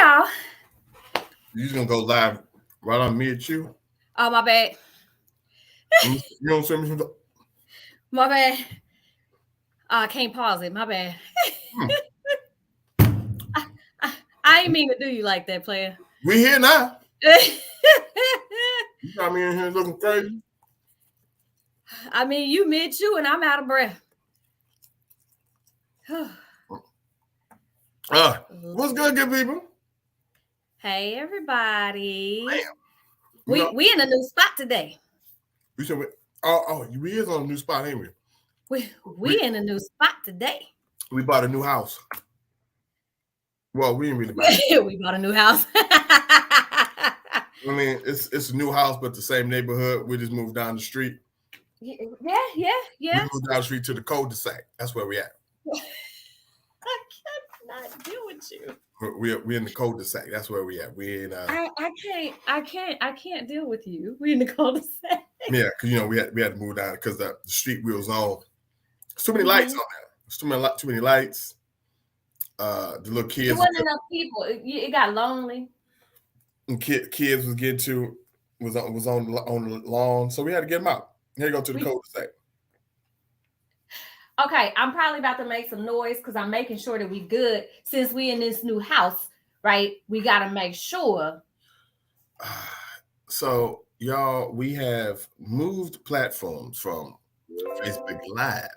y'all. You just gonna go live right on me and you? Oh, my bad. You don't send me some. My bad. I can't pause it. My bad. Hmm. I ain't mean to do you like that, player. We here now. You got me in here looking crazy. I mean, you mid-chew and I'm out of breath. What's good, good people? Hey, everybody. Bam. We in a new spot today. We said, we is on a new spot, ain't we? We in a new spot today. We bought a new house. Well, we didn't really buy it. We bought a new house. I mean, it's a new house, but the same neighborhood. We just moved down the street. Yeah. We moved down the street to the cul-de-sac. That's where we at. I cannot deal with you. We're in the cul-de-sac. That's where we at. We in. I can't deal with you. We in the cul-de-sac. Yeah, because we had to move down because the street we was on. There's too many lights on there. There's too many lights. The little kids. There wasn't enough people. It got lonely. And kids was on the lawn, so we had to get them out. Here you go to the cul-de-sac. Okay, I'm probably about to make some noise because I'm making sure that we good. Since we in this new house, right? We got to make sure. So, y'all, we have moved platforms from Facebook Live.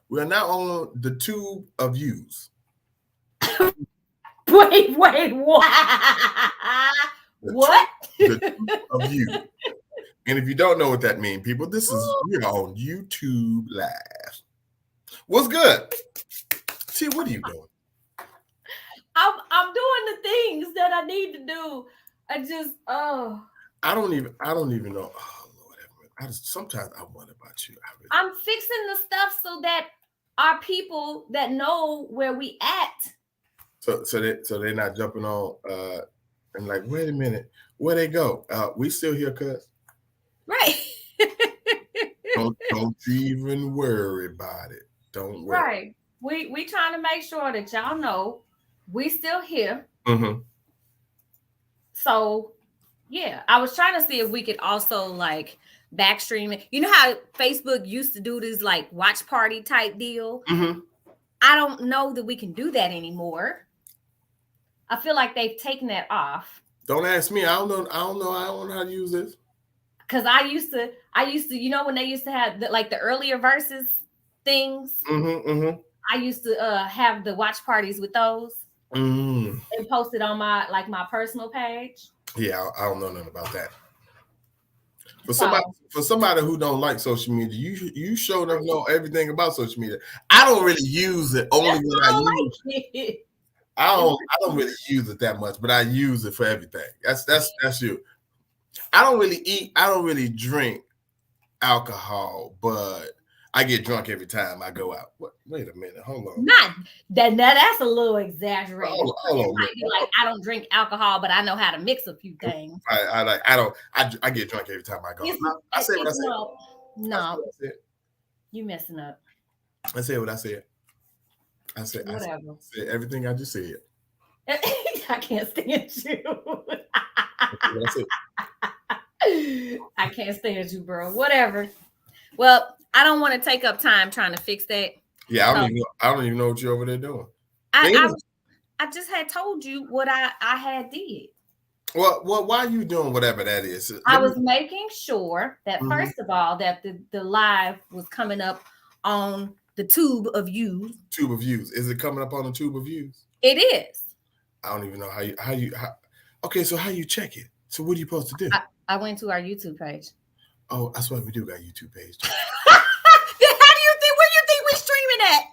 We are now on the Tube of Views. Wait, what? What? The Tube of Views. And if you don't know what that means, people, we are on YouTube Live. What's good? See, what are you doing? I'm doing the things that I need to do. I don't even know. Oh Lord, sometimes I wonder about you. I'm fixing the stuff so that our people that know where we at. So they're not jumping on and like, wait a minute, where they go? We still here, cuz. Right. Don't even worry about it. Don't worry. Right. We trying to make sure that y'all know we still here. Mm-hmm. So yeah, I was trying to see if we could also like back stream it. You know how Facebook used to do this like watch party type deal? Mm-hmm. I don't know that we can do that anymore. I feel like they've taken that off. Don't ask me. I don't know how to use this. Cause I used to, when they used to have the earlier verses things. Mm-hmm, mm-hmm. I used to have the watch parties with those and post it on my personal page. Yeah, I don't know nothing about that. For somebody who don't like social media, you sure enough know everything about social media. I don't really use it only when I use it. I don't really use it that much, but I use it for everything. That's you. I don't really eat. I don't really drink alcohol, but I get drunk every time I go out. Wait a minute. Hold on. Not that. That's a little exaggerated. Hold on. Like I don't drink alcohol, but I know how to mix a few things. I get drunk every time I go. I say what I said. No. You messing up. I said what I said. I said everything I just said. I can't stand you. I can't stand you, bro. Whatever. Well, I don't want to take up time trying to fix that. Yeah, I don't even know what you're over there doing. I just had told you what I had did. Well, why are you doing whatever that is? I was making sure that first of all that the live was coming up on the Tube of Views. Tube of Views. Is it coming up on the Tube of Views? It is. I don't even know how you. Okay, so how you check it? So what are you supposed to do? I went to our YouTube page. Oh, that's why we do got a YouTube page. Where you think we streaming at?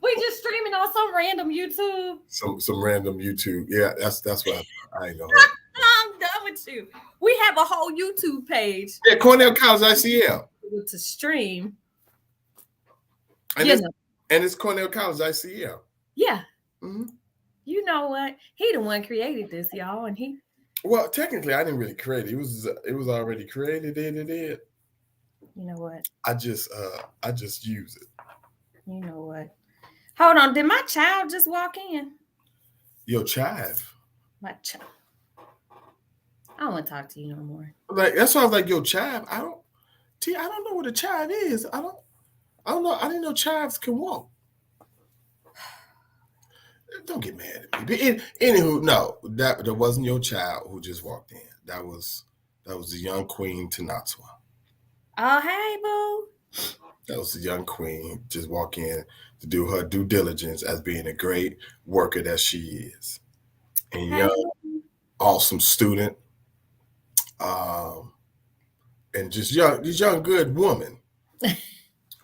We just streaming on some random YouTube. Some random YouTube. Yeah, that's what I know. I'm done with you. We have a whole YouTube page. Yeah, Cornell College ICL. To stream. And it's Cornell College ICL. Yeah. Mm-hmm. You know what? He the one created this, y'all, and he. Well, technically, I didn't really create it. It was already created. It. You know what? I just use it. You know what? Hold on, did my child just walk in? Your child. My child. I don't want to talk to you no more. Like that's why I was like, your child. I don't know what a child is. I don't know. I didn't know chives can walk. Don't get mad at me. But anywho, no, that wasn't your child who just walked in. That was the young queen Tanatswa. Oh, hey, boo. That was the young queen just walk in to do her due diligence as being a great worker that she is. And Hey, young, awesome student. Um, and just this young good woman.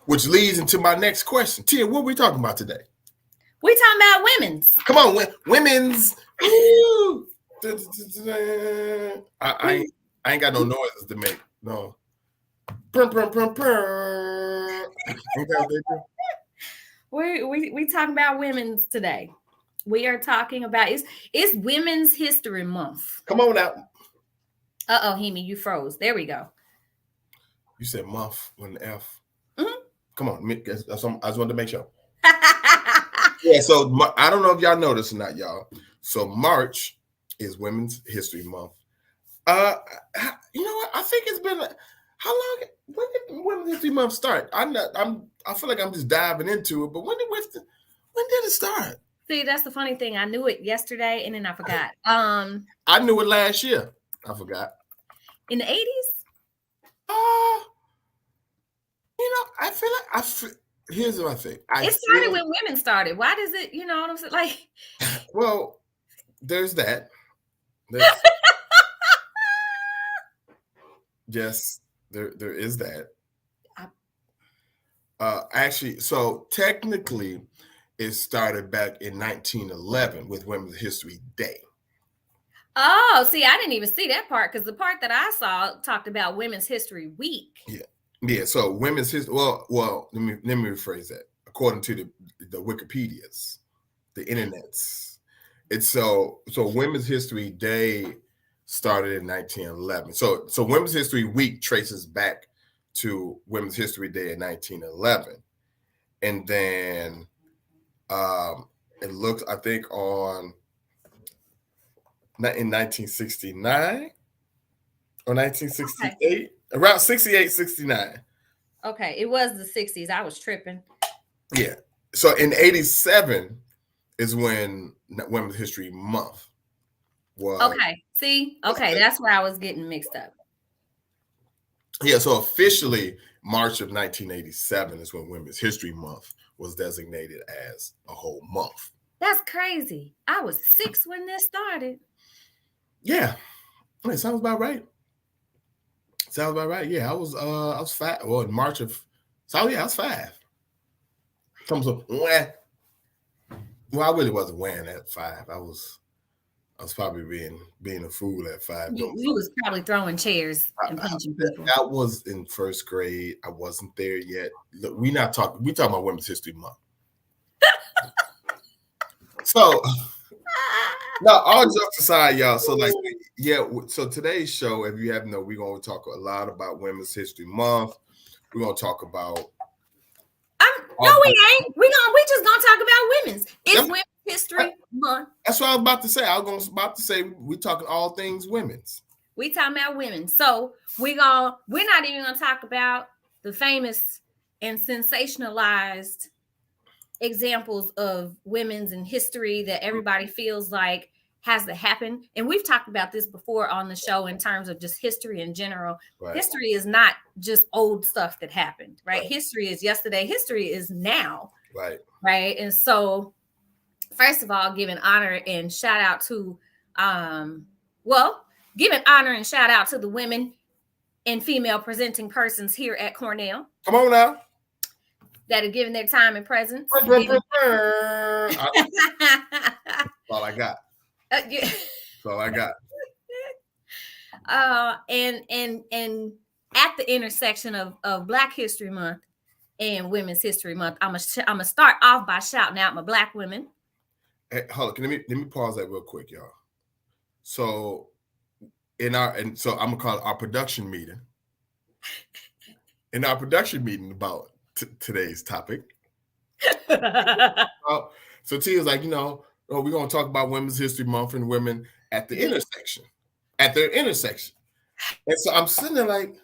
Which leads into my next question. Tia, what are we talking about today? We talking about women's. Come on, women's. I ain't got no noises to make. No. Ain't that what they do? We talking about women's today. We are talking about it's Women's History Month. Come on out. Uh-oh, Hemi, you froze. There we go. You said month with an F. Mm-hmm. Come on, I just wanted to make sure. Yeah, so I don't know if y'all know this or not, y'all. So March is Women's History Month. You know what? I think it's been how long? When did Women's History Month start? I feel like I'm just diving into it, but when did it start? See, that's the funny thing. I knew it yesterday and then I forgot. I knew it last year. I forgot. In the 80s? You know, I feel like here's what I think. It started when women started. Why does it, you know what I'm saying? Like, well, there's that. Yes, there is that. Actually, so technically, it started back in 1911 with Women's History Day. Oh, see, I didn't even see that part because the part that I saw talked about Women's History Week. Yeah. So Women's History. Well, let me rephrase that. According to the Wikipedias, the internets, it's so Women's History Day started in 1911. So Women's History Week traces back to Women's History Day in 1911, and then it looks, I think, in 1969 or 1968, okay. Around 68, 69. Okay, it was the 60s. I was tripping. Yeah. So in 87 is when Women's History Month was. Okay. See? Okay, that's where I was getting mixed up. Yeah, so officially March of 1987 is when Women's History Month was designated as a whole month. That's crazy. I was 6 when this started. Yeah. It sounds about right. Yeah, I was 5. Well, in March of, so yeah, I was 5. Well, I really wasn't wearing at 5. I was probably being a fool at 5. You was probably throwing chairs and punching people. That was in first grade. I wasn't there yet. Look, we talking about Women's History Month. So now, all jokes aside, y'all. So so today's show, if you haven't know, we're going to talk a lot about Women's History Month. We're going to talk about. No, we ain't. We just gonna talk about women's. It's Women's History Month. That's what I was about to say. I was about to say we're talking all things women's. We talking about women. So we're not even gonna talk about the famous and sensationalized examples of women's in history that everybody feels like has to happen. And we've talked about this before on the show in terms of just history in general. Right. History is not just old stuff that happened, right? History is yesterday. History is now. Right. And so, first of all, giving honor and shout out to, giving honor and shout out to the women and female presenting persons here at Cornell. Come on now. That are giving their time and presence. That's all I got. That's all I got. And at the intersection of Black History Month and Women's History Month, I'm gonna start off by shouting out my Black women. Hey, hold on, let me pause that real quick, y'all. So I'm gonna call it our production meeting. In our production meeting about today's topic, So T is like, we're gonna talk about Women's History Month and women at the intersection, at their intersection. And so I'm sitting there like,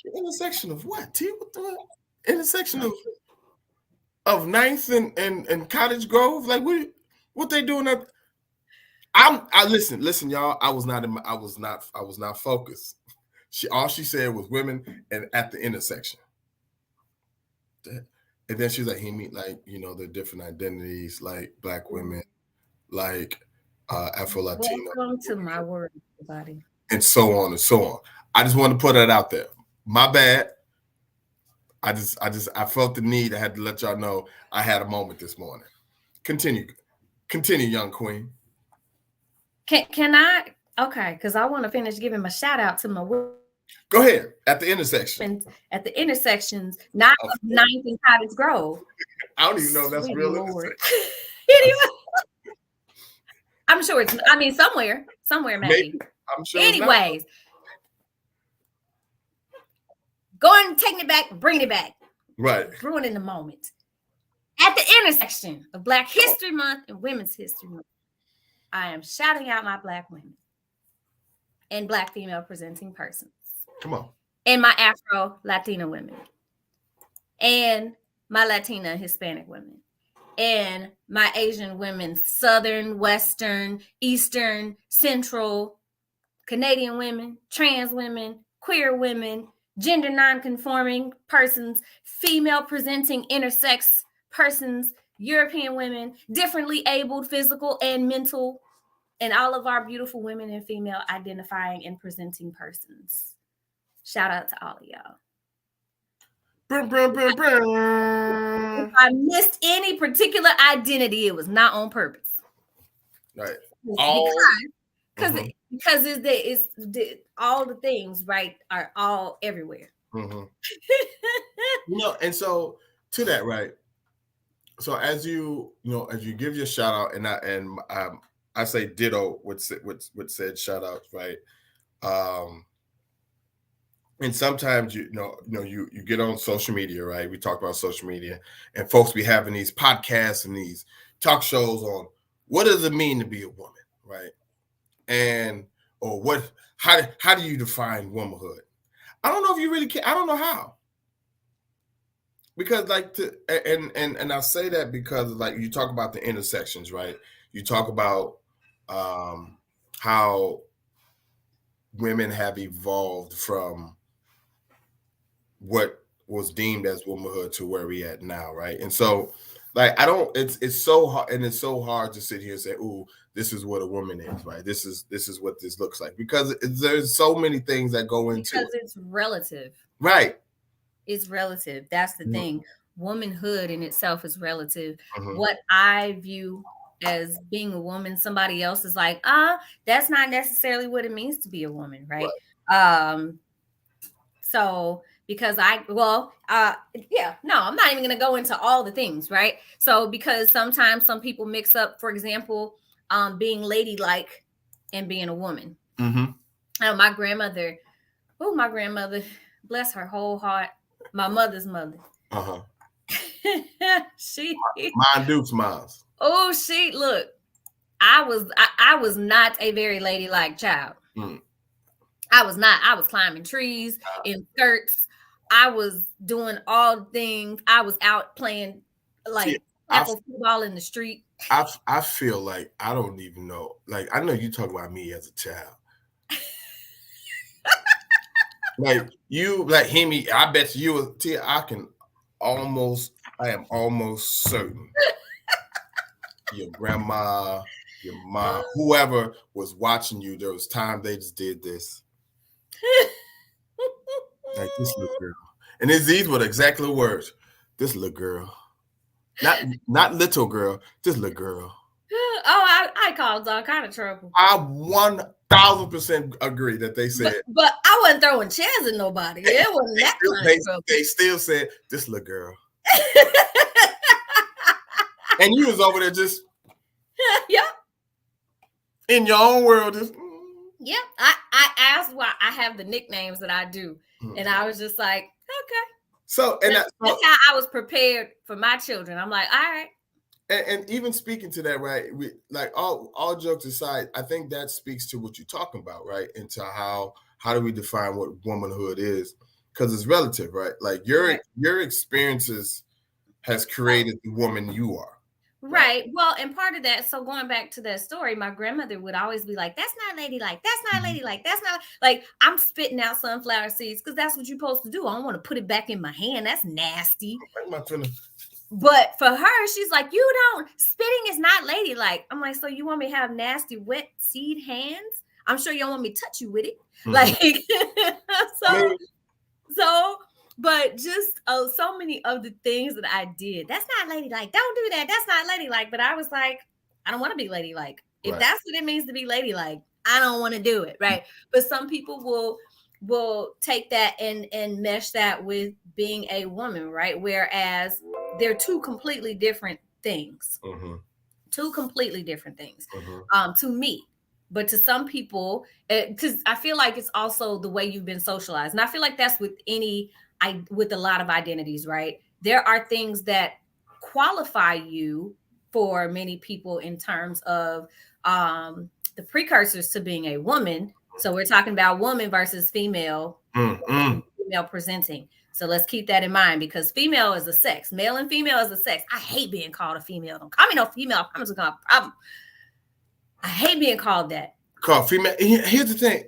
the intersection of what? T, what the intersection of 9th and Cottage Grove? Like, what they doing up? I listen, y'all. I was not focused. All she said was women and at the intersection. And then she's like, he mean like, the different identities, like Black women, like Afro-Latino. Welcome to my world, everybody. And so on and so on. I just wanted to put that out there. My bad. I felt the need. I had to let y'all know I had a moment this morning. Continue, young queen. Can I? Okay, because I want to finish giving my shout out to my. Go ahead. At the intersection. At the intersections, not of 9th and Cottage Grove. I don't even know if that's real. Anyway, I'm sure it's. I mean, somewhere, maybe. I'm sure. Anyways, going, taking it back, bringing it back. Right. Ruining the moment. At the intersection of Black History Month and Women's History Month, I am shouting out my Black women and Black female presenting persons. Come on. And my Afro-Latina women. And my Latina Hispanic women. And my Asian women, Southern, Western, Eastern, Central, Canadian women, trans women, queer women, gender non-conforming persons, female presenting intersex persons, European women, differently abled physical and mental, and all of our beautiful women and female identifying and presenting persons. Shout out to all of y'all. If I missed any particular identity, it was not on purpose. Right. Because it's all the things, right, are all everywhere. Mm-hmm. And so to that, right. So as you give your shout out, and I say ditto what said shout outs, right? And sometimes you get on social media, right? We talk about social media, and folks be having these podcasts and these talk shows on what does it mean to be a woman, right? And how do you define womanhood? I don't know if you really can. I don't know how. Because and I say that because like you talk about the intersections, right? You talk about how women have evolved from what was deemed as womanhood to where we at now, right? And so like it's so hard, and it's so hard to sit here and say, "Ooh, this is what a woman is," right? This is what this looks like, because there's so many things that go into it. Because it's relative. Right. It's relative. That's the thing. Womanhood in itself is relative. Mm-hmm. What I view as being a woman, somebody else is like, that's not necessarily what it means to be a woman, right? So because I'm not even going to go into all the things, right? So because sometimes some people mix up, for example, being ladylike and being a woman. Mm-hmm. My grandmother, bless her whole heart, my mother's mother. Uh-huh. Mine Duke's moms. Oh, look, I was not a very ladylike child. I was not. I was climbing trees in skirts. I was doing all things. I was out playing football in the street. I feel like I don't even know. Like, I know you talk about me as a child. Like you, like Hemi, I bet you, I am almost certain your grandma, your mom, whoever was watching you, there was time they just did this. Like, this little girl. And these were the exact little words. This little girl. Not little girl, this little girl. Oh, I caused all kind of trouble. I 1000% agree that they said. But I wasn't throwing chairs at nobody. It wasn't that kind of trouble. They still said, this little girl. And you was over there just. Yeah. In your own world. Just. Yeah. I asked why I have the nicknames that I do. And I was just like, okay. So, and that's how I was prepared for my children. I'm like, all right. And even speaking to that, right? We, like all jokes aside, I think that speaks to what you're talking about, right? Into how do we define what womanhood is? Because it's relative, right? Like your experiences has created the woman you are. Right. Well, and part of that, so going back to that story, my grandmother would always be like, that's not ladylike. That's not ladylike. That's not like I'm spitting out sunflower seeds because that's what you're supposed to do. I don't want to put it back in my hand. That's nasty. But for her, she's like, you don't, spitting is not ladylike. I'm like, so you want me to have nasty, wet seed hands? I'm sure you don't want me to touch you with it. Like, but just so many of the things that I did, that's not ladylike. Don't do that. That's not ladylike. But I was like, I don't want to be ladylike. If that's what it means to be ladylike, I don't want to do it. Right. But some people will take that and mesh that with being a woman, right? Whereas they're two completely different things. Two completely different things to me. But to some people, because I feel like it's also the way you've been socialized. And I feel like that's with with a lot of identities, right? There are things that qualify you for many people in terms of the precursors to being a woman. So we're talking about woman versus female, female presenting. So let's keep that in mind because female is a sex. Male and female is a sex. I hate being called a female. Don't call me no female. I promise it's a problem. I hate being called that. Called female. Here's the thing.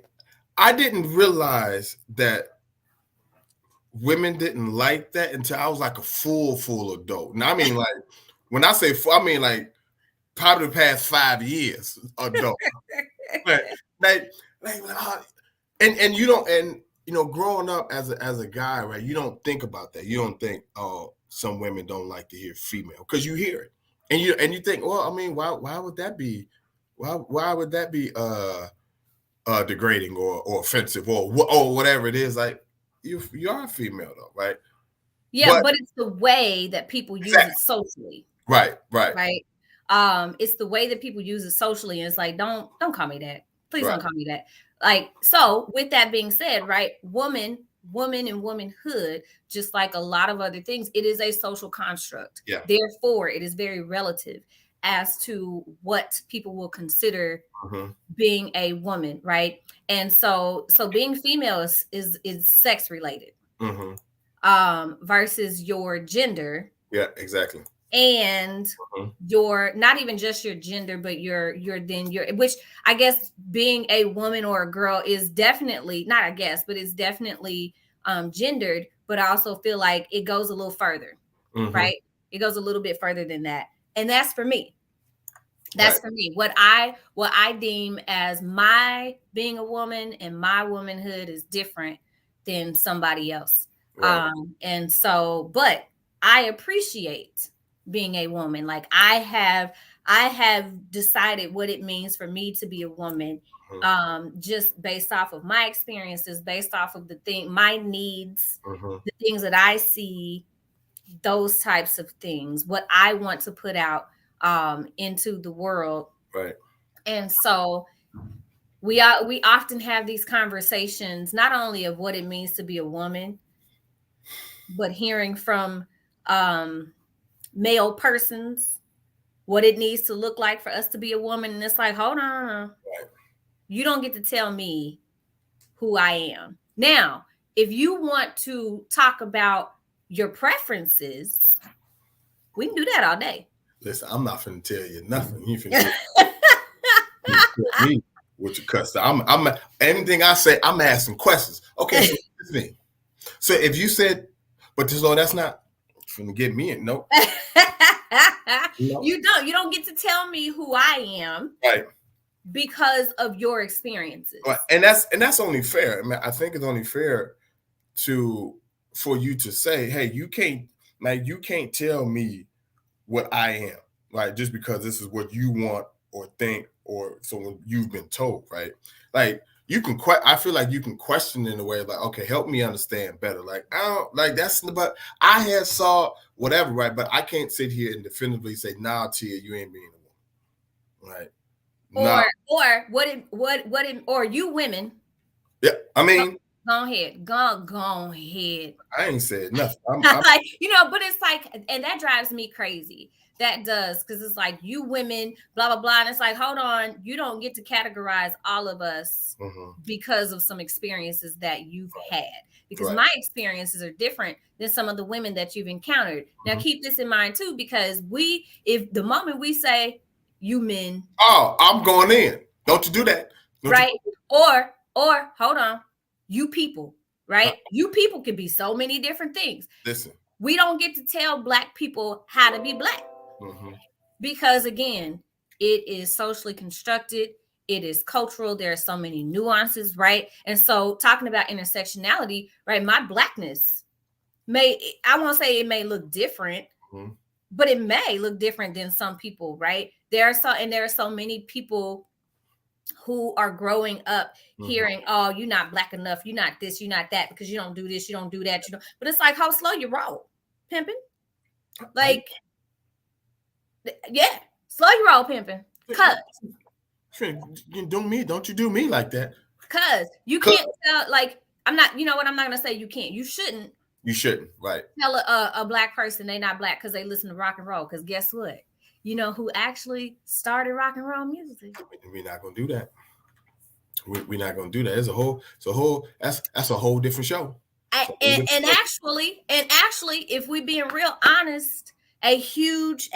I didn't realize that women didn't like that until I was like a full adult. Now, I mean, like, when I say full, I mean, like, probably the past 5 years adult. And you don't, and, you know, growing up as a guy, right, you don't think about that. You don't think, oh, some women don't like to hear female because you hear it. And you think, well, I mean, why would that be? Why would that be degrading or offensive or whatever it is? Like, you are a female though, right? Yeah, but it's the way that people use it socially. Right. It's the way that people use it socially, and it's like, don't call me that. Please don't call me that. Like, so with that being said, right, woman and womanhood, just like a lot of other things, it is a social construct. Yeah. Therefore, it is very relative as to what people will consider being a woman, right? And so being female is sex related. Versus your gender. Yeah, exactly. And your, not even just your gender, but your which I guess being a woman or a girl is definitely, not I guess, but it's definitely gendered, but I also feel like it goes a little further, right? It goes a little bit further than that. And that's for me. That's for me. What I deem as my being a woman and my womanhood is different than somebody else. And so, but I appreciate being a woman. Like I have decided what it means for me to be a woman, just based off of my experiences, based off of my needs, the things that I see, those types of things, what I want to put out into the world. Right. And so we often have these conversations, not only of what it means to be a woman, but hearing from male persons what it needs to look like for us to be a woman. And it's like, hold on. Right. You don't get to tell me who I am. Now, if you want to talk about your preferences, we can do that all day. Listen, I'm not finna tell you nothing. You finna tell me what you cuss. I'm anything I say, I'm asking questions. Okay, so this thing. So if you said, but that's not finna get me in. Nope. No. You don't get to tell me who I am. Right. Because of your experiences. Right. And that's only fair. I mean, I think it's only fair for you to say, hey, you can't tell me what I am, right? Just because this is what you want or think or so you've been told, right? Like you can I feel like you can question in a way like, okay, help me understand better. Like I don't like that's but I had saw whatever, right? But I can't sit here and definitively say, nah, Tia, you ain't being a woman, right? Or or you women. Yeah, I mean, Go ahead. Go ahead. I ain't said nothing. Like, but it's like, and that drives me crazy. That does, because it's like, you women, blah, blah, blah. And it's like, hold on, you don't get to categorize all of us because of some experiences that you've had. Because my experiences are different than some of the women that you've encountered. Now, keep this in mind too, because if the moment we say, you men. Oh, I'm going in. Don't you do that. Right? Or hold on, you people. Right? You people can be so many different things. Listen, we don't get to tell Black people how to be Black because, again, it is socially constructed. It is cultural. There are so many nuances, right? And so, talking about intersectionality, right? My Blackness I won't say it may look different, but it may look different than some people, right? There are so many people who are growing up hearing, oh, you're not Black enough, you're not this, you're not that, because you don't do this, you don't do that, but it's like, how slow you roll, pimping. Like, yeah, slow your roll, pimping. Cause don't you do me like that. Cause you can't tell, like, I'm not gonna say you can't. You shouldn't. You shouldn't, right? Tell a Black person they not Black because they listen to rock and roll. Because guess what? You know who actually started rock and roll music? We're not gonna do that. We're not gonna do that. That's a whole different show. And actually, if we being real honest, a huge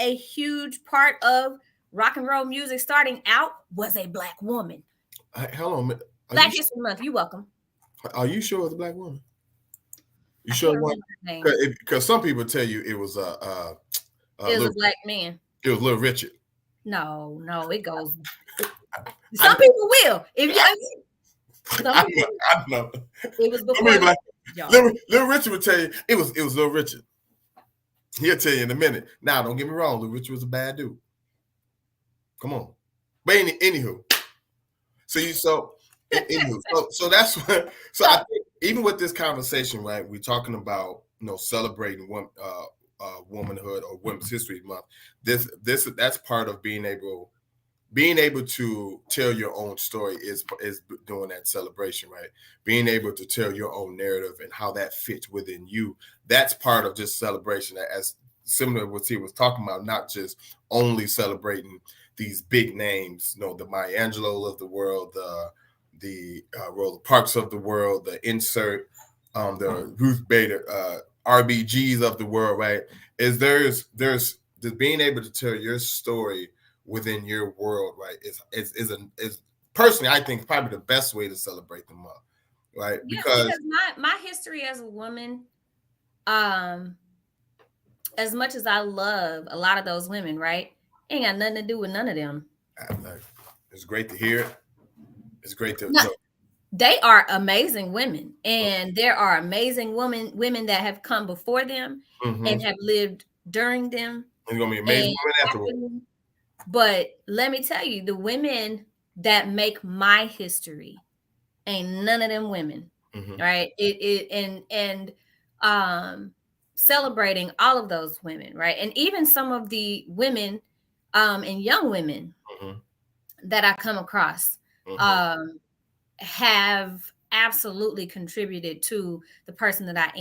part of rock and roll music starting out was a Black woman. Hold on, Black History Month. You're welcome. Are you sure it was a Black woman? You sure? Because some people tell you it was it was a Black man. It was Little Richard. No, it goes. Some people will. I know. It was before. Little Richard would tell you it was Little Richard. He'll tell you in a minute. Now, don't get me wrong. Little Richard was a bad dude. Come on. But anywho, so that's what. So I think even with this conversation, right? We're talking about celebrating womanhood or Women's History Month. That's part of being able to tell your own story is doing that celebration, right? Being able to tell your own narrative and how that fits within you. That's part of just celebration, as similar to what he was talking about, not just only celebrating these big names, the Maya Angelou of the world, the Rosa Parks of the world, the Insert, the Ruth Bader, RBGs of the world, right? Is there's being able to tell your story within your world, right? Is personally, I think probably the best way to celebrate the month, right? Yeah, because my history as a woman, as much as I love a lot of those women, right, ain't got nothing to do with none of them. It's great to hear it. It's great to. They are amazing women, and there are amazing women that have come before them and have lived during them. There's gonna be amazing women afterwards. But let me tell you, the women that make my history ain't none of them women, right? Celebrating all of those women, right? And even some of the women and young women that I come across have absolutely contributed to the person that I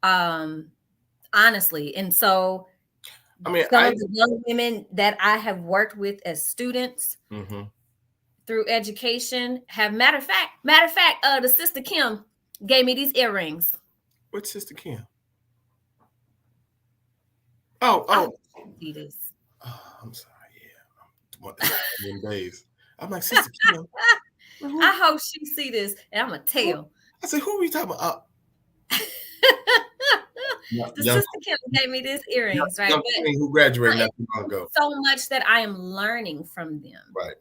am, honestly. And so some of the young women that I have worked with as students through education have, matter of fact, the Sister Kim gave me these earrings. What Sister Kim? Oh. See this. Oh, I'm sorry. Yeah. Days. I'm like, Sister Kim. I hope she see this, and I'm gonna tell. I said, who are we talking about? The Sister Kim gave me these earrings, right? Who graduated not too long ago. So much that I am learning from them, right?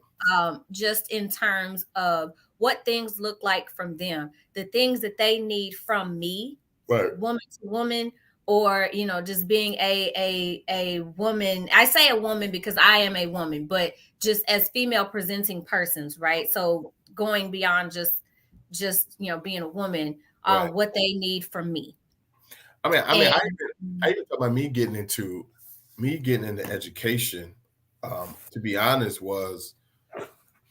Just in terms of what things look like from them, the things that they need from me, right, woman to woman, or just being a woman. I say a woman because I am a woman, but just as female presenting persons, right? So going beyond just being a woman, what they need from me. I even talk about me getting into education. To be honest, was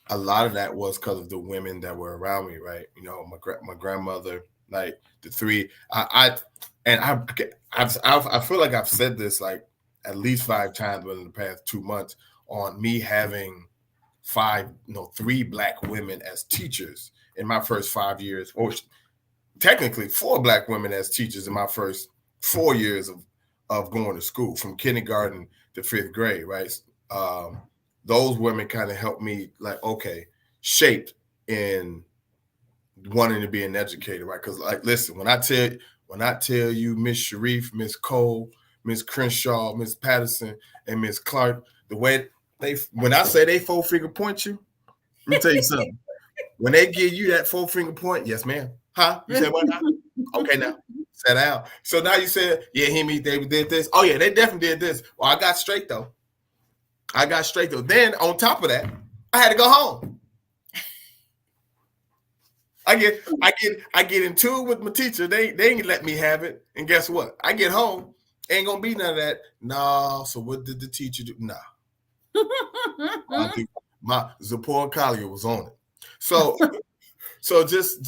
a lot of that was because of the women that were around me, right? You know, my grandmother, like the three. I feel like I've said this like at least 5 times within the past 2 months on me having three Black women as teachers in my first 5 years, or technically 4 Black women as teachers in my first 4 years of going to school, from kindergarten to 5th grade, right? Those women kind of helped me, like, okay, shaped in wanting to be an educator, right? Because, like, listen, when I tell you Miss Sharif, Miss Cole, Miss Crenshaw, Miss Patterson, and Miss Clark, the way when I say they 4-finger point you, let me tell you something. When they give you that 4-finger point, yes, ma'am. Huh? You said what now? Okay, now sit down. So now you said, yeah, they did this. Oh yeah, they definitely did this. Well, I got straight though. Then on top of that, I had to go home. I get in tune with my teacher. They ain't let me have it. And guess what? I get home, ain't gonna be none of that. No. So what did the teacher do? Nah. My Zipporah Collier was on it. So just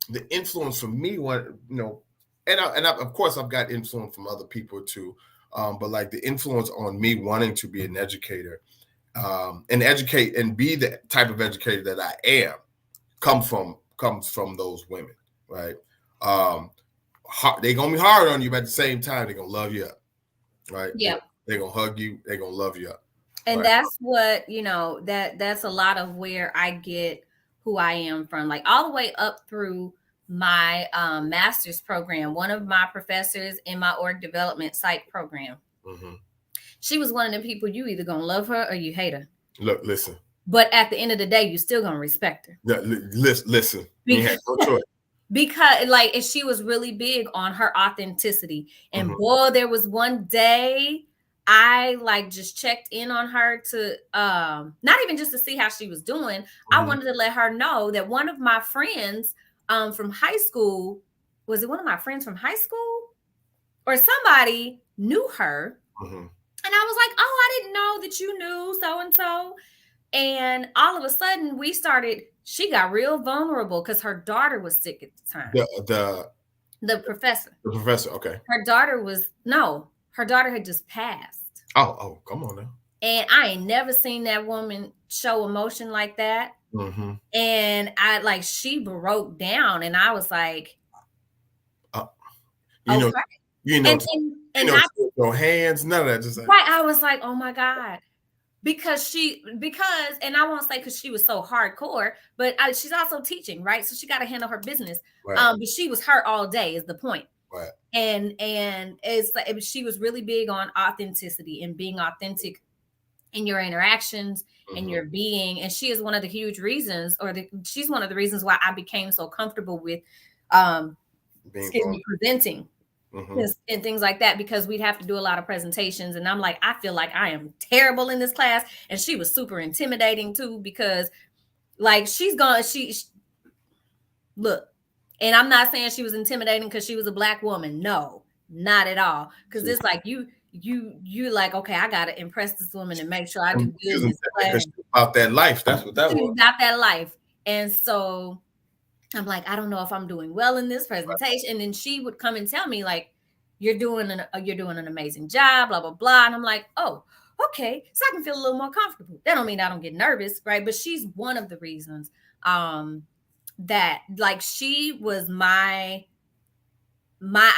the influence from me, and of course I've got influence from other people too. But like the influence on me wanting to be an educator, and educate and be the type of educator that I am, comes from those women, right? They're gonna be hard on you, but at the same time, they're gonna love you up, right? Yeah. They're gonna hug you, they're gonna love you up. And right? That's what, that's a lot of where I get who I am from, like all the way up through my master's program. One of my professors in my org development psych program, she was one of the people you either gonna love her or you hate her. Look, listen. But at the end of the day, you still gonna respect her. Yeah, listen. Because, no choice. Because like, and she was really big on her authenticity. And boy, there was one day I like just checked in on her to not even just to see how she was doing. I wanted to let her know that one of my friends from high school, was it one of my friends from high school? Or somebody knew her. And I was like, oh, I didn't know that you knew so-and-so. And all of a sudden she got real vulnerable because her daughter was sick at the time. The professor. The professor, okay. Her daughter had just passed. Oh, come on now. And I ain't never seen that woman show emotion like that. And she broke down, and I was like, no hands, none of that. Just like, right. I was like, oh my God. Because and I won't say because she was so hardcore, but she's also teaching, right? So she got to handle her business. Right. But she was hurt all day is the point. Right. And it's like she was really big on authenticity and being authentic in your interactions and your being. And she is one of the huge reasons, she's one of the reasons why I became so comfortable with presenting. And things like that, because we'd have to do a lot of presentations, and I'm like, I feel like I am terrible in this class. And she was super intimidating too, because like she look, and I'm not saying she was intimidating because she was a Black woman, no, not at all, because it's like you like, okay, I gotta impress this woman and make sure I do good in this class. About that life, that's what that was. About that life. And so I'm like, I don't know if I'm doing well in this presentation. And then she would come and tell me like, you're doing an amazing job, blah, blah, blah. And I'm like, oh, okay. So I can feel a little more comfortable. That don't mean I don't get nervous, right? But she's one of the reasons that like she was my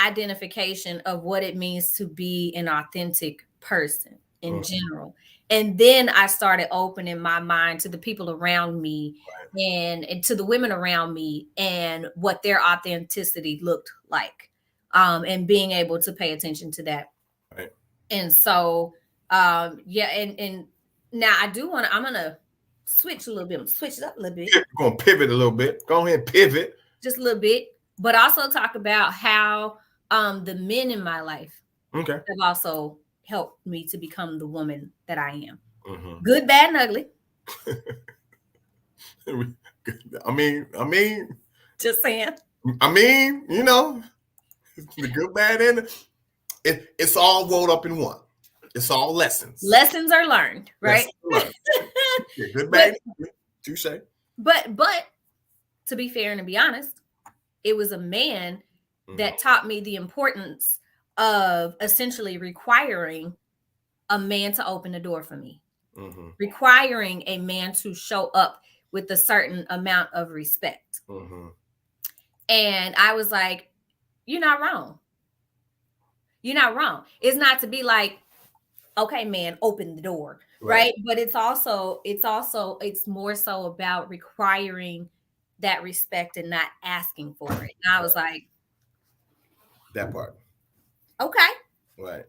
identification of what it means to be an authentic person in general. And then I started opening my mind to the people around me, and to the women around me, and what their authenticity looked like, and being able to pay attention to that. Right. And so, and now I'm going to switch a little bit, switch it up a little bit. You're going to pivot a little bit. Go ahead, pivot. Just a little bit, but also talk about how the men in my life have also helped me to become the woman that I am. Good, bad, and ugly. I mean, just saying. I mean, the good, bad, and it's all rolled up in one. It's all lessons. Lessons are learned, right? Learned. Yeah, good, bad, touche. But to be fair and to be honest, it was a man that taught me the importance of essentially requiring a man to open the door for me, requiring a man to show up with a certain amount of respect. And I was like, you're not wrong. You're not wrong. It's not to be like, okay, man, open the door, right? But it's more so about requiring that respect and not asking for it. And I was like, that part. Okay. Right.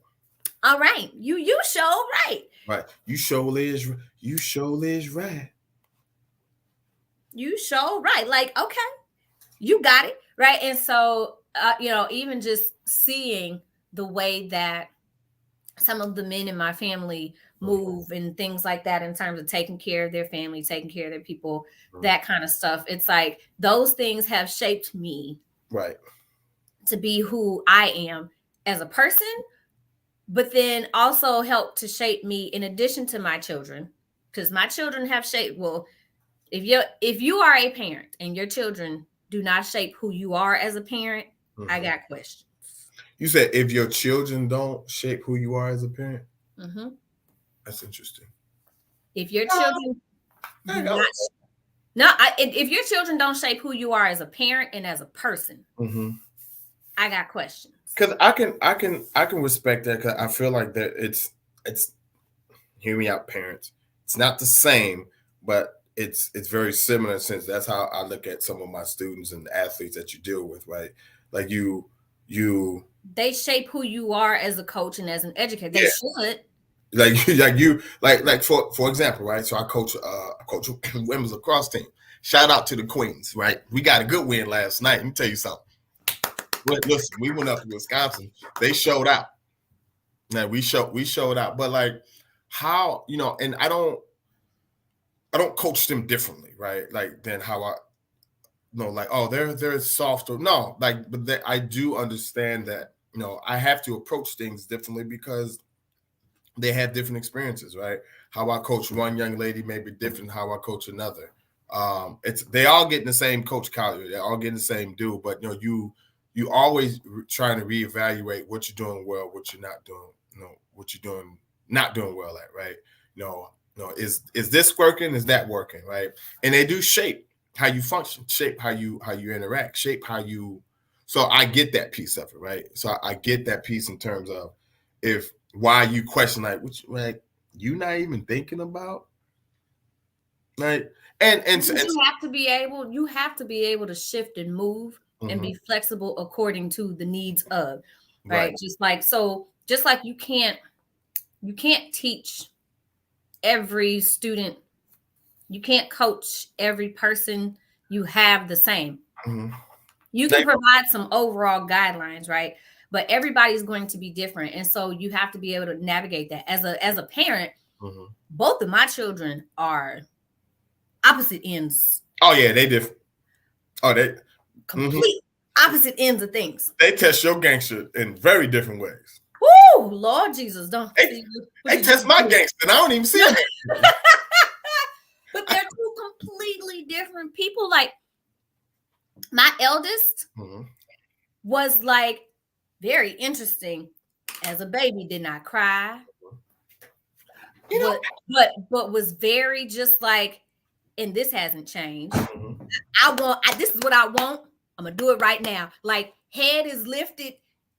All right. You show right. Right. You show is right. You show right. Like, okay, you got it. Right. And so, even just seeing the way that some of the men in my family move and things like that in terms of taking care of their family, taking care of their people, that kind of stuff. It's like those things have shaped me to be who I am as a person, but then also help to shape me in addition to my children, because my children have shaped. Well, if you are a parent and your children do not shape who you are as a parent, I got questions. You said if your children don't shape who you are as a parent? That's interesting. If your children if your children don't shape who you are as a parent and as a person, I got questions. Because I can respect that, because I feel like that it's hear me out, parents. It's not the same, but it's very similar, since that's how I look at some of my students and athletes that you deal with, right? Like they shape who you are as a coach and as an educator. They should. Like for example, right? So I coach a women's lacrosse team. Shout out to the Queens, right? We got a good win last night. Let me tell you something. Listen, we went up to Wisconsin. They showed out. Now we showed out. But like, how, and I don't coach them differently, right? Like, than how I like, oh, they're soft, or no, like, but I do understand that, I have to approach things differently because they have different experiences, right? How I coach one young lady may be different than how I coach another. They all getting the same coach caliber, they all getting the same dude, but you always trying to reevaluate what you're doing well, what you're not doing, what you're doing not doing well at, right? Is this working? Is that working, right? And they do shape how you function, shape how you interact, shape how you. So I get that piece of it, right? So I get that piece in terms of why you question, like, which, like, you not even thinking about, like, and you have to be able to shift and move and be flexible according to the needs of, right? Just like you can't teach every student, you can't coach every person you have the same. You can provide some overall guidelines, right? But everybody's going to be different, and so you have to be able to navigate that. As a parent, both of my children are opposite ends. Oh yeah, they different. Oh, they complete opposite ends of things. They test your gangster in very different ways. Woo, Lord Jesus, don't they test my gangster, and I don't even see it. But they're two completely different people. Like, my eldest was like very interesting as a baby, did not cry, but was very just like, and this hasn't changed. This is what I want. I'm gonna do it right now. Like, head is lifted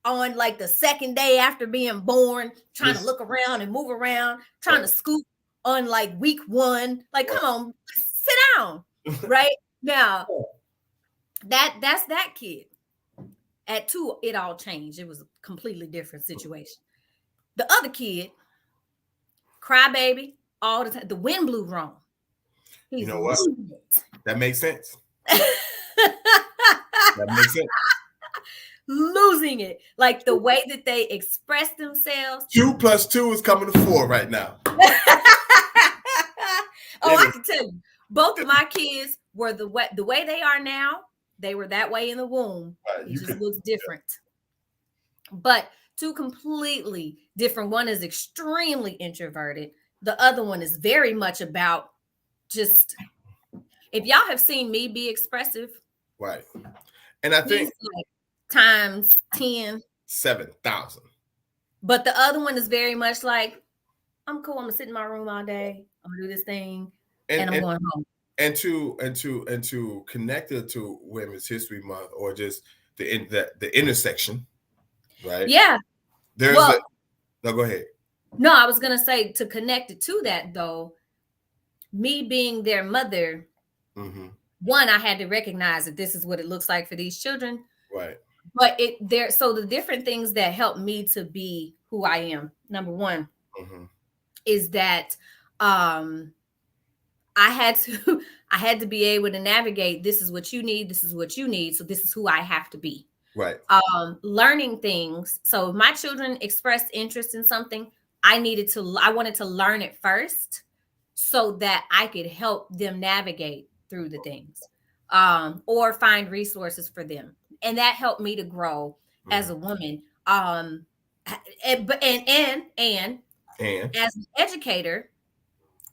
on like the second day after being born, trying to look around and move around, trying to scoop on like week 1. Like, come on, sit down. Right now, that's that kid. At 2, it all changed. It was a completely different situation. The other kid, crybaby all the time. The wind blew wrong. You know what? That makes sense. That makes sense. Losing it. Like, the way that they express themselves. 2 + 2 is coming to 4 right now. I can tell you, both of my kids were the way they are now. They were that way in the womb. It just looks different. But Two completely different. One is extremely introverted. The other one is very much about just, if y'all have seen me be expressive, right. And I think he's like times 10. 7,000. But the other one is very much like, I'm cool. I'm gonna sit in my room all day. I'm gonna do this thing, and I'm And going home. to connect it to Women's History Month, or just the intersection, right? Yeah. There's a Well, no. Go ahead. no, I was gonna say, to connect it to that though, me being their mother, Mm-hmm. one, I had to recognize that this is what it looks like for these children. Right. But so the different things that helped me to be who I am, number one, Mm-hmm. is that um I had to I had to be able to navigate, this is what you need, this is what you need, so this is who I have to be. Right. Learning things. So if my children expressed interest in something, I wanted to learn it first so that I could help them navigate through the things, or find resources for them. And that helped me to grow as a woman. And as an educator,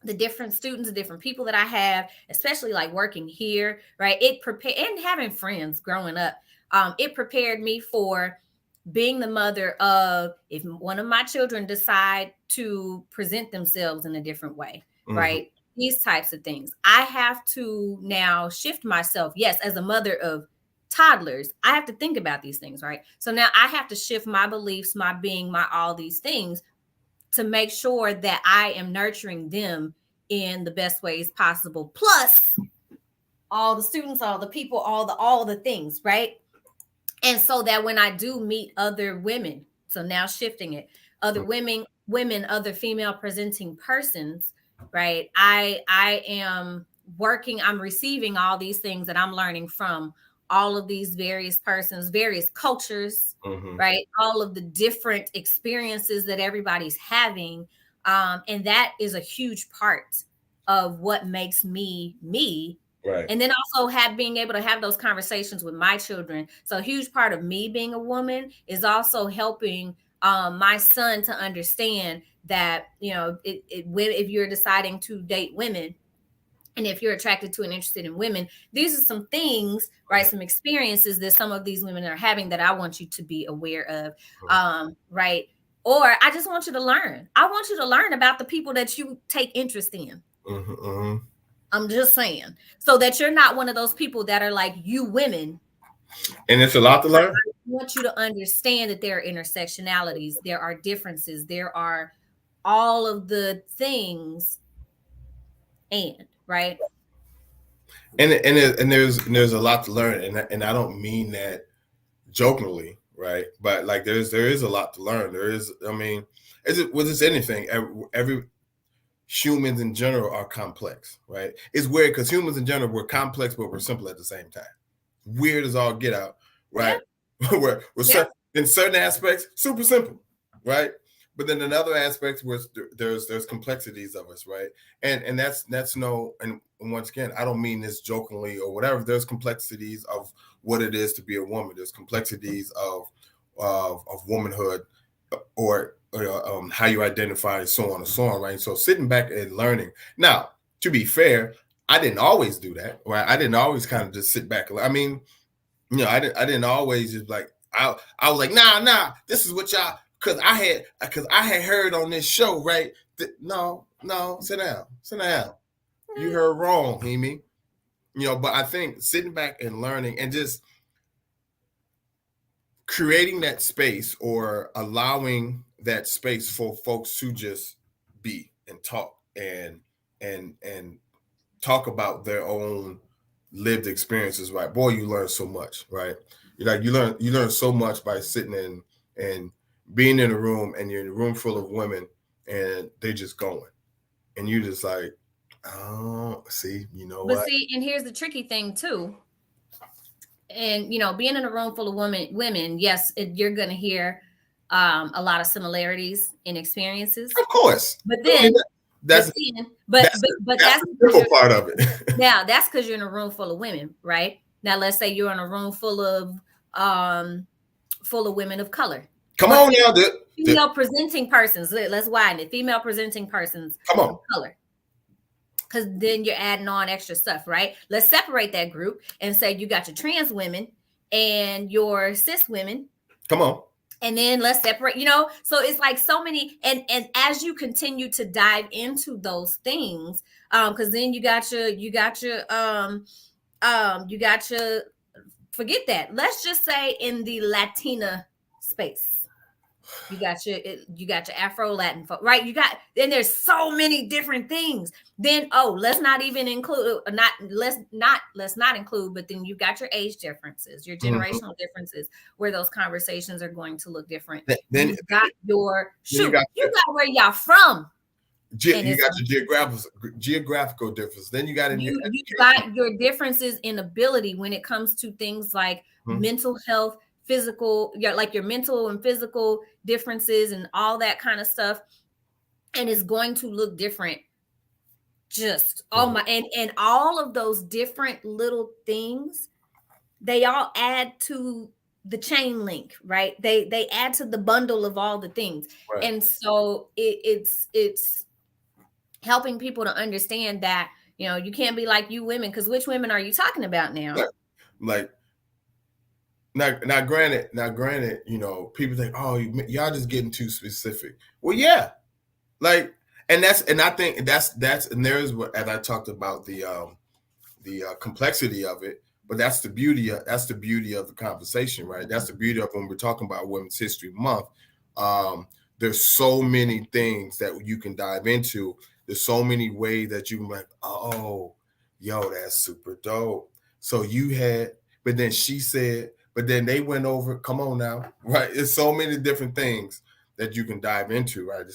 the different students, the different people that I have, especially like working here, right? It prepared, and having friends growing up, it prepared me for being the mother of, if one of my children decide to present themselves in a different way, right? These types of things. I have to now shift myself. Yes, as a mother of toddlers, I have to think about these things, right? So now I have to shift my beliefs, my being, my all these things, to make sure that I am nurturing them in the best ways possible. Plus all the students, all the people, all the things, right? And so that when I do meet other women, so now shifting it, other women, other female presenting persons, right? I am working, I'm receiving all these things that I'm learning from all of these various persons, various cultures, right? All of the different experiences that everybody's having. And that is a huge part of what makes me me. Right. And then also being able to have those conversations with my children. So a huge part of me being a woman is also helping my son to understand that, if you're deciding to date women, and if you're attracted to and interested in women, these are some things, right? Some experiences that some of these women are having that I want you to be aware of, right? Or I just want you to learn. I want you to learn about the people that you take interest in. I'm just saying, so that you're not one of those people that are like, you women. And it's a lot to learn. I want you to understand that there are intersectionalities, there are differences, there are all of the things, right? And there's a lot to learn, and I don't mean that jokingly, right? But like there is a lot to learn. There is, I mean, with this anything, every humans in general are complex, right? It's weird because humans in general, we're complex, but we're simple at the same time. Weird as all get out, right? Yeah. we're in certain aspects super simple, right? But then in other aspects where there's complexities of us, right? And that's no, and once again, I don't mean this jokingly or whatever. There's complexities of what it is to be a woman. There's complexities of womanhood, or how you identify, so on and so on, right? So sitting back and learning. Now, to be fair, I didn't always do that, right? I didn't always kind of just sit back. I mean, I didn't always just like, I was like, nah, this is what y'all, because I had heard on this show, right? No, sit down. You heard wrong, Amy. But I think sitting back and learning and just creating that space, or allowing that space for folks to just be and talk and talk about their own lived experiences, right? Boy, you learn so much, right? You learn so much by sitting in and being in a room, and you're in a room full of women and they're just going, and you just like, oh, see, But see, and here's the tricky thing too. And being in a room full of women, yes, you're going to hear a lot of similarities in experiences, of course. But then that's the simple part of it. Now that's because you're in a room full of women, right? Now let's say you're in a room full of women of color. Come on now, female presenting persons. Let's widen it. Female presenting persons come on. of color. Because then you're adding on extra stuff, right? Let's separate that group and say you got your trans women and your cis women. Come on. And then let's separate, you know, so it's like so many, and as you continue to dive into those things, because then you got your forget that. Let's just say in the Latina space. You got your Afro Latin folk, right? You got, then there's so many different things. Then let's not even include let's not include, but then you got your age differences, your generational differences, where those conversations are going to look different. Then you got your you got where y'all from. You got your geographical difference. Then you got you got your differences in ability when it comes to things like mental health, physical, like your mental and physical differences and all that kind of stuff. And it's going to look different. Just and all of those different little things, they all add to the chain link, right? They add to the bundle of all the things. Right. And so it's helping people to understand that, you know, you can't be like you women, because which women are you talking about now? Like now granted, you know, people think, oh, y'all just getting too specific. Well, yeah, like, and I think that's and there's what, as I talked about the complexity of it, but that's the beauty of the conversation, right? That's the beauty of when we're talking about Women's History Month. There's so many things that you can dive into. There's so many ways that you can be like, oh, yo, that's super dope. So you had, but then she said, but then they went over. Come on now, right? It's so many different things that you can dive into, right?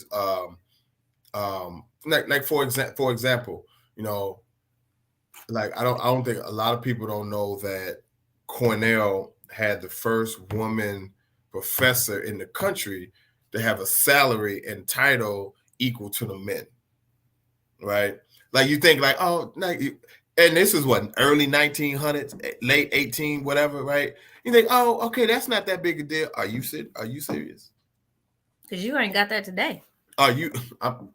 Like for example, you know, like I don't think a lot of people don't know that Cornell had the first woman professor in the country to have a salary and title equal to the men, right? Like you think like, oh, like, and this is what, early 1900s, late 18, whatever, right? You think, oh, okay, that's not that big a deal. Are you serious? Because you ain't got that today. Come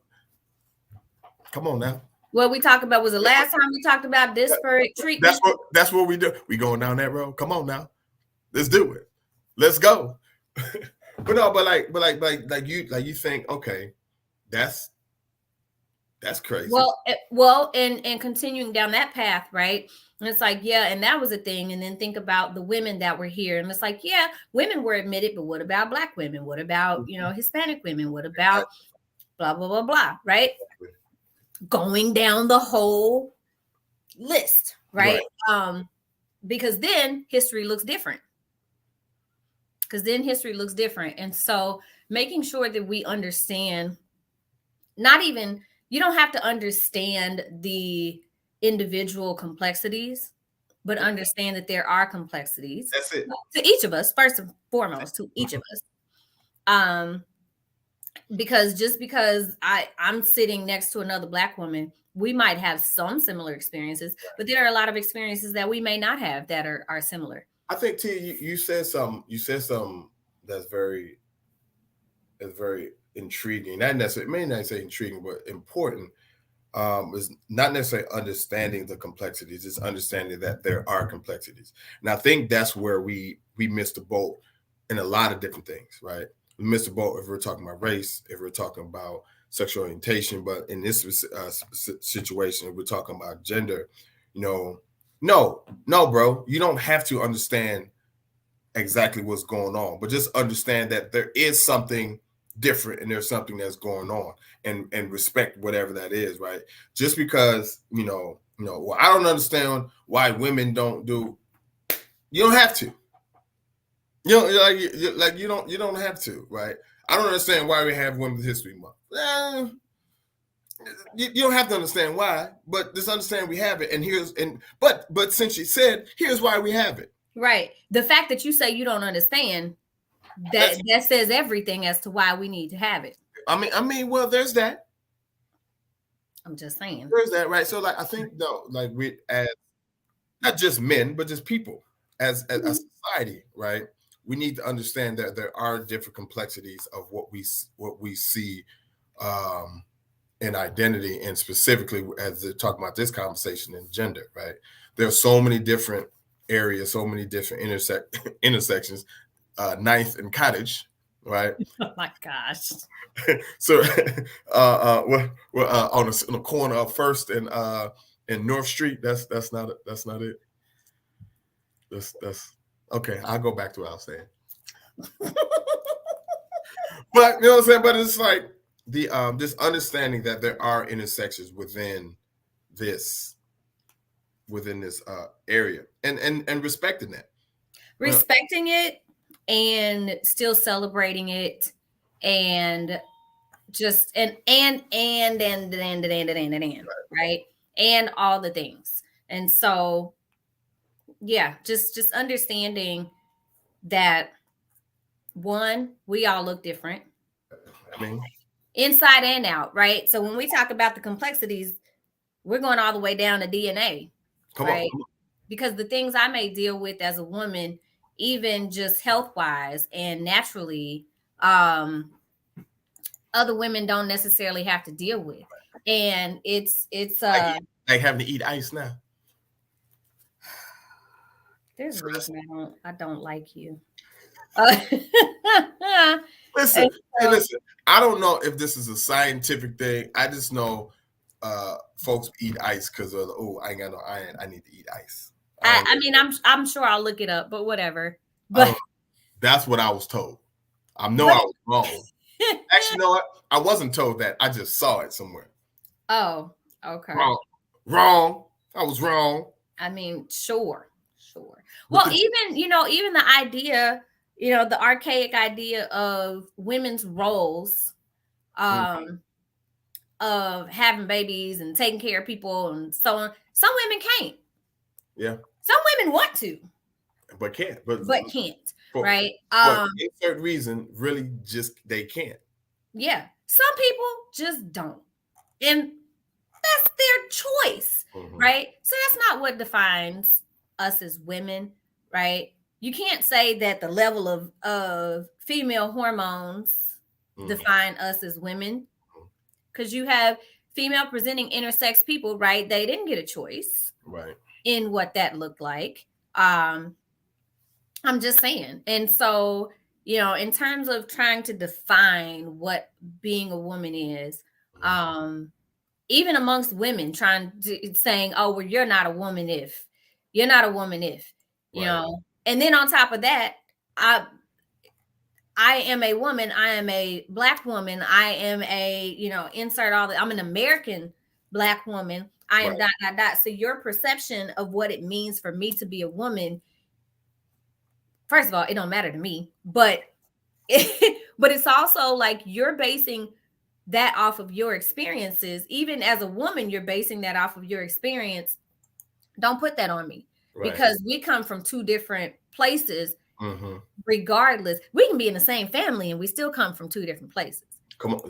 on now. What we talked about was the last time we talked about disparate treatment. That's what we do. We going down that road. Come on now, let's do it. Let's go. But you think, okay, that's crazy. Well, and continuing down that path, right? And it's like, yeah, and that was a thing. And then think about the women that were here, and it's like, yeah, women were admitted, but what about Black women? What about, you know, Hispanic women? What about blah blah blah blah, right? Going down the whole list, right? Because then history looks different. And so making sure that we understand, you don't have to understand the individual complexities, but understand that there are complexities. That's it. To each of us, first and foremost, to each of us. Because just because I'm sitting next to another Black woman, we might have some similar experiences, but there are a lot of experiences that we may not have that are similar. I think T, you said something that's very intriguing. Not necessarily, may not say intriguing, but important. Is not necessarily understanding the complexities, it's understanding that there are complexities. And I think that's where we missed the boat in a lot of different things, right? We missed the boat if we're talking about race, if we're talking about sexual orientation, but in this situation, if we're talking about gender, you know, no, bro, you don't have to understand exactly what's going on, but just understand that there is something different and there's something that's going on, and respect whatever that is, right? Just because, you know, well, I don't understand why women don't do, you don't have to. You know, you don't have to, right? I don't understand why we have Women's History Month. You don't have to understand why, but just understand we have it. But since you said, here's why we have it. Right. The fact that you say you don't understand, that says everything as to why we need to have it. I mean, well, there's that. I'm just saying. There's that, right? So, like, I think though, like we as not just men, but just people as a society, right? we need to understand that there are different complexities of what we see in identity, and specifically as they're talking about this conversation in gender, right? There's so many different areas, so many different intersections, Ninth and Cottage, right? Oh my gosh. So we're on the corner of First and North Street. That's not it. That's not it. That's okay. I'll go back to what I was saying. But you know what I'm saying? But it's like the this understanding that there are intersections this within this area, and respecting that. Respecting it and still celebrating it, and just right, and all the things. And so yeah, just understanding that, one, we all look different, I mean, inside and out, right? So when we talk about the complexities, we're going all the way down to DNA, come on. right? Because the things I may deal with as a woman, even just health wise and naturally, other women don't necessarily have to deal with. And it's like having to eat ice now. There's a reason I don't like you. Listen, hey, listen. I don't know if this is a scientific thing. I just know folks eat ice because of I ain't got no iron. I need to eat ice. I mean, I'm sure I'll look it up, but whatever. But that's what I was told. I know I was wrong. Actually, you know what? I wasn't told that. I just saw it somewhere. Oh, okay. Wrong. I was wrong. I mean, sure. Well, even the idea, the archaic idea of women's roles, of having babies and taking care of people and so on. Some women can't. Yeah. Some women want to, but can't. But can't. For, right. For a certain reason, really, just they can't. Yeah. Some people just don't, and that's their choice, right? So that's not what defines us as women, right? You can't say that the level of female hormones define us as women, because you have female presenting intersex people, right? They didn't get a choice, right, in what that looked like. I'm just saying. And so, in terms of trying to define what being a woman is, even amongst women saying, oh, well, you're not a woman if, you know, and then on top of that, I am a woman, I am a Black woman, I am a, insert all I'm an American Black woman, I am dot. So your perception of what it means for me to be a woman, first of all, it don't matter to me, but it's also like you're basing that off of your experiences. Even as a woman, you're basing that off of your experience. Don't put that on me, because we come from two different places. Regardless, we can be in the same family and we still come from two different places. Come on,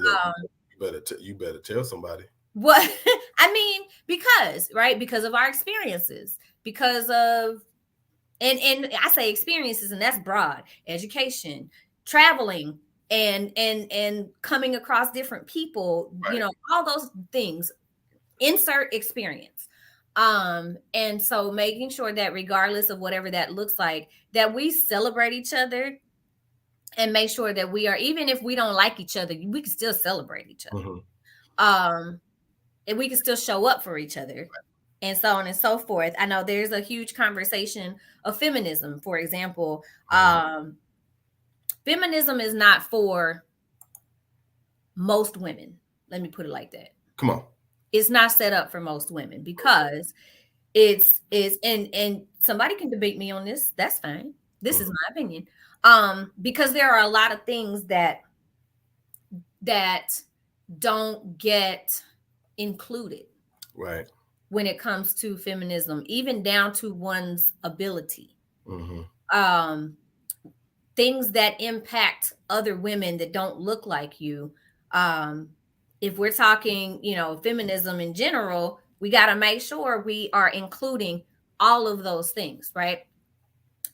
look, you better tell somebody. What I mean, because of our experiences, because of and I say experiences, and that's broad: education, traveling, and coming across different people, all those things. Insert experience. And so making sure that regardless of whatever that looks like, that we celebrate each other, and make sure that we are, even if we don't like each other, we can still celebrate each other. And we can still show up for each other, and so on and so forth. I know there's a huge conversation of feminism, for example. Feminism is not for most women. Let me put it like that. Come on. It's not set up for most women, because it's and somebody can debate me on this. That's fine. This is my opinion. Because there are a lot of things that don't get included. Right. When it comes to feminism, even down to one's ability. Things that impact other women that don't look like you. If we're talking, feminism in general, we got to make sure we are including all of those things, right?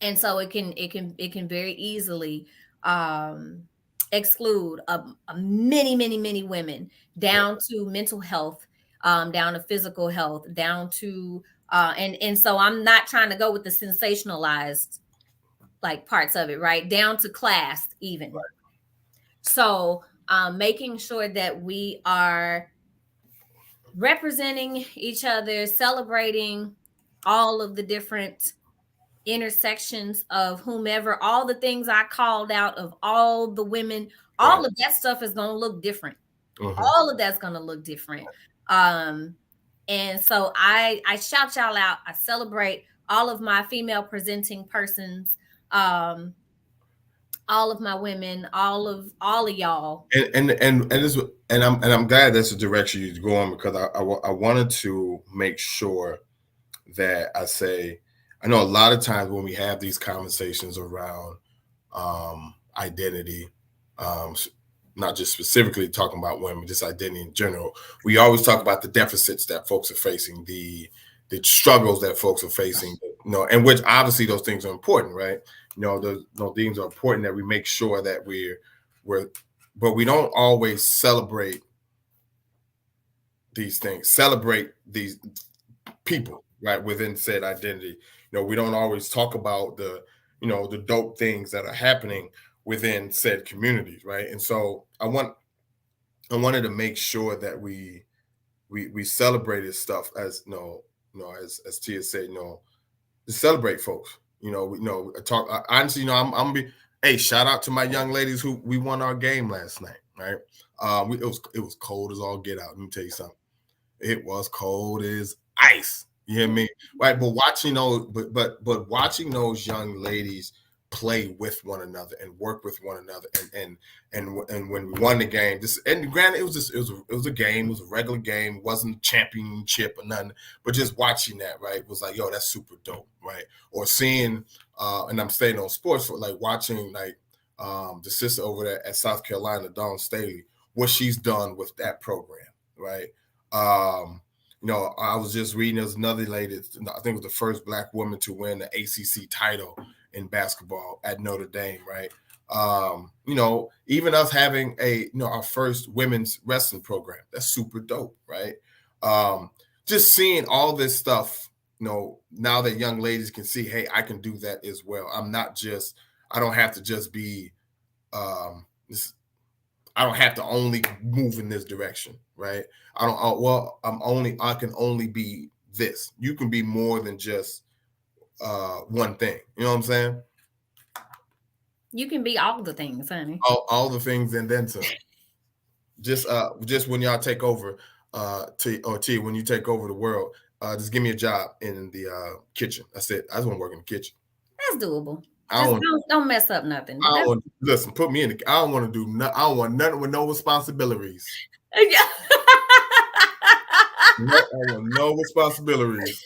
And so it can very easily um exclude many women, down to mental health, down to physical health, down to and so I'm not trying to go with the sensationalized like parts of it, right, down to class even. So making sure that we are representing each other, celebrating all of the different intersections of whomever, all the things I called out of all the women, Right. all of that stuff is going to look different. Mm-hmm. All of that's going to look different. Um, and so I shout y'all out. I celebrate all of my female presenting persons, all of my women, all of y'all. And this, and I'm glad that's the direction you're going, because I wanted to make sure that I say, I know a lot of times when we have these conversations around identity, um, not just specifically talking about women, just identity in general, we always talk about the deficits that folks are facing, the struggles that folks are facing, and which obviously those things are important, right? Those things are important, that we make sure that we're, but we don't always celebrate these things, celebrate these people, right, within said identity. We don't always talk about the dope things that are happening within said communities, right? And so I wanted to make sure that we celebrated stuff, as as Tia said, to celebrate folks. Talk honestly. I'm be. Hey, shout out to my young ladies who we won our game last night, right? It was cold as all get out. Let me tell you something. It was cold as ice. You hear me? Right. But watching those, but watching those young ladies play with one another and work with one another, and when we won the game, and granted it was a game, it was a regular game, it wasn't a championship or nothing, but just watching that, right, was like, yo, that's super dope, right? Or seeing, and I'm staying on sports, for like watching like the sister over there at South Carolina, Dawn Staley, what she's done with that program, right? I was just reading, there's another lady, I think it was the first Black woman to win the ACC title in basketball at Notre Dame, right? Even us having our first women's wrestling program, that's super dope, right? Just seeing all this stuff, now that young ladies can see, hey, I can do that as well. I don't have to just be, I don't have to only move in this direction, right? I can only be this. You can be more than just one thing. You know what I'm saying? You can be all the things, honey. All the things and then some. Just when y'all take over, when you take over the world, just give me a job in the kitchen. That's it. I just want to work in the kitchen. That's doable. I Just don't mess up nothing. But listen, put me in the. I don't want to do. I don't want nothing with no responsibilities. yeah. No, I want no responsibilities.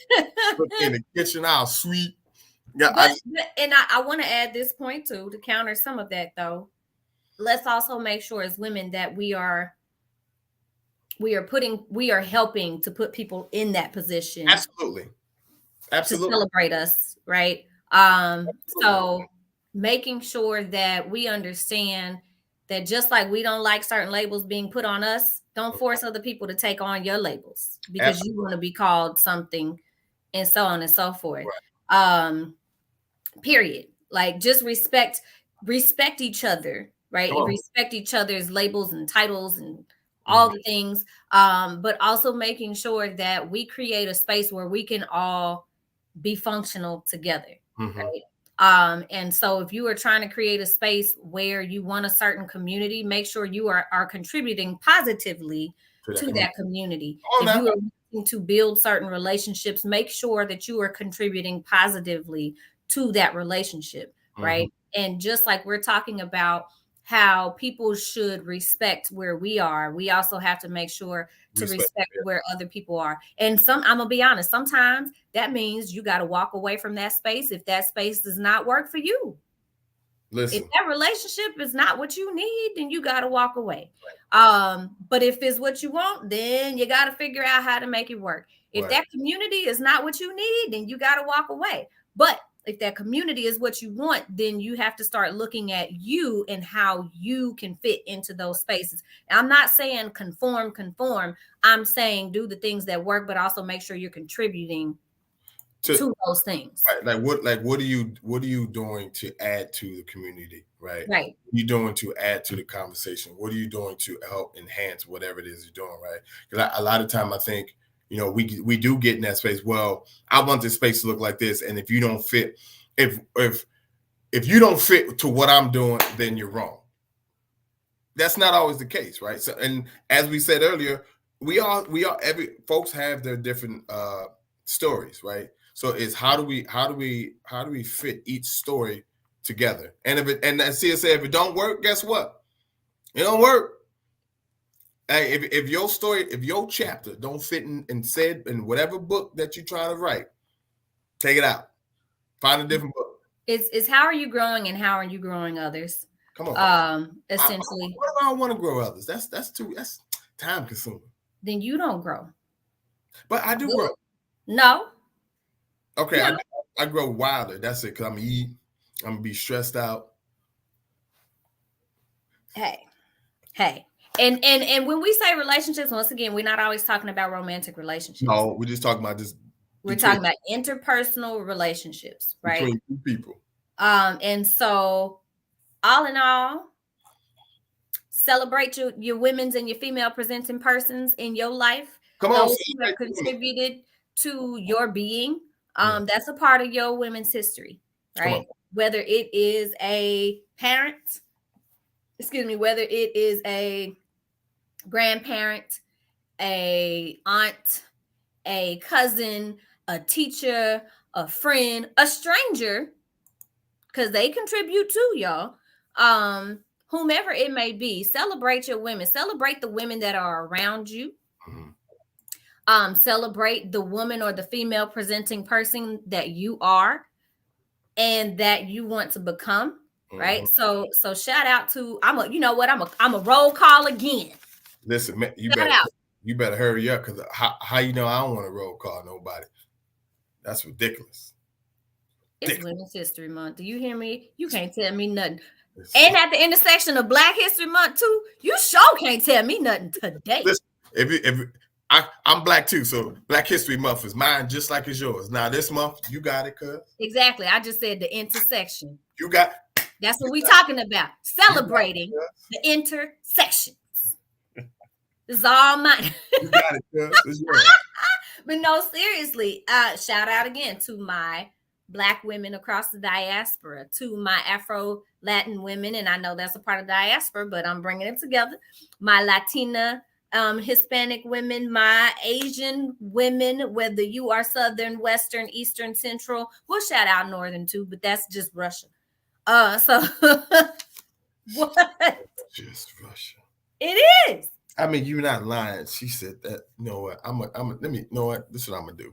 Put me in the kitchen. I'll sweep. Yeah, I want to add this point too, to counter some of that though. Let's also make sure as women that we are helping to put people in that position. Absolutely. To celebrate us, right? So making sure that we understand that just like we don't like certain labels being put on us, don't force other people to take on your labels because you want to be called something, and so on and so forth. Right. Period. Like, just respect each other, right? Respect each other's labels and titles and all the things. But also making sure that we create a space where we can all be functional together, right? And so if you are trying to create a space where you want a certain community, make sure you are contributing positively to that community. If you are looking to build certain relationships, make sure that you are contributing positively to that relationship, right? And just like we're talking about how people should respect where we are, we also have to make sure to respect where other people are. And I'm gonna be honest, sometimes that means you got to walk away from that space if that space does not work for you. Listen, if that relationship is not what you need, then you got to walk away. But if it's what you want, then you got to figure out how to make it work. If that community is not what you need, then you got to walk away. But if that community is what you want, then you have to start looking at you and how you can fit into those spaces. I'm not saying conform. I'm saying do the things that work, but also make sure you're contributing to those things. Right. What are you doing to add to the community? Right. Right. What are you doing to add to the conversation? What are you doing to help enhance whatever it is you're doing? Right. Because a lot of time I think, we do get in that space. Well, I want this space to look like this. And if you don't fit, if you don't fit to what I'm doing, then you're wrong. That's not always the case, right? So, and as we said earlier, every folks have their different stories, right? So it's how do we fit each story together? And as Sia said, if it don't work, guess what? It don't work. Hey, if your story, if your chapter don't fit in said in whatever book that you're trying to write, take it out. Find a different book. It's how are you growing and how are you growing others? Come on. Essentially. What if I don't want to grow others? That's time consuming. Then you don't grow. But I do grow. No. Okay, no. I grow wilder. That's it. Cause I'm gonna eat. I'm gonna be stressed out. Hey. And when we say relationships, once again, we're not always talking about romantic relationships. No, we're just talking about this. We're talking about interpersonal relationships, right? Between two people. And so all in all, celebrate your women's and your female presenting persons in your life. Come on, those who have contributed to your being. That's a part of your women's history, right? Whether it is a parent, whether it is a grandparent, a aunt, a cousin, a teacher, a friend, a stranger, because they contribute to y'all. Whomever it may be, celebrate your women. Celebrate the women that are around you. Celebrate the woman or the female presenting person that you are and that you want to become. Right. So shout out to I'm a roll call again. Listen, man, you better hurry up, because how you know I don't want to roll call nobody. That's ridiculous. It's Women's History Month. Do you hear me? You can't tell me nothing. And at the intersection of Black History Month too, you sure can't tell me nothing today. Listen, if I'm Black too, so Black History Month is mine just like it's yours. Now this month, you got it, cuz. Exactly. I just said the intersection. You got. That's what we're talking about. Celebrating the intersections. This is all mine. You got it, cuz. It's yours. But no, seriously, shout out again to my Black women across the diaspora, to my Afro-Latin women, and I know that's a part of the diaspora, but I'm bringing it together. My Latina, Hispanic women, my Asian women, whether you are Southern, Western, Eastern, Central, we'll shout out Northern too, but that's just Russia. So what? Just Russia. It is. I mean, you're not lying. She said that. You know what? You know what? This is what I'm gonna do.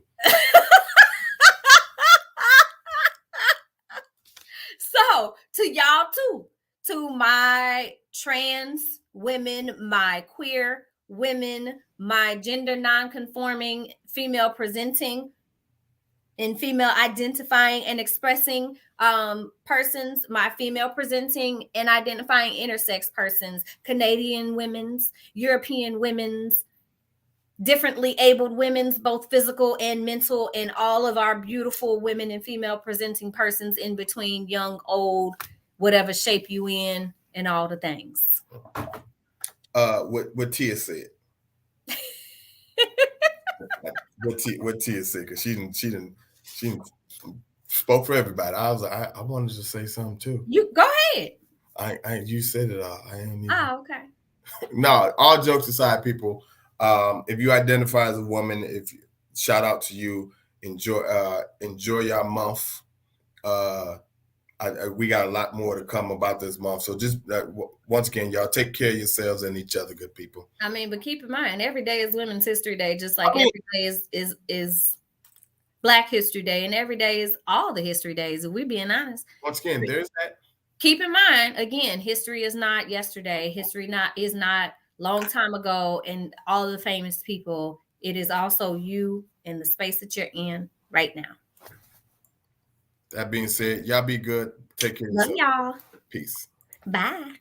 So to y'all too, to my trans women, my queer women, my gender non-conforming, female presenting and female identifying and expressing persons, my female presenting and identifying intersex persons, Canadian women's, European women's, differently abled women's, both physical and mental, and all of our beautiful women and female presenting persons in between, young, old, whatever shape you in, and all the things. What Tia said. what Tia said, because she didn't spoke for everybody. I was like, I wanted to say something too. You go ahead. You said it all. I ain't even. Oh, okay. No, all jokes aside, people. If you identify as a woman, shout out to you. Enjoy your month. We got a lot more to come about this month. So just once again, y'all take care of yourselves and each other, good people. I mean, but keep in mind, every day is Women's History Day, just like every day is Black History Day, and every day is all the history days. If we're being honest. Once again, there's that. Keep in mind, again, history is not yesterday. History is not long time ago, and all the famous people. It is also you in the space that you're in right now. That being said, y'all be good. Take care of Love yourself. y'all. Peace. Bye.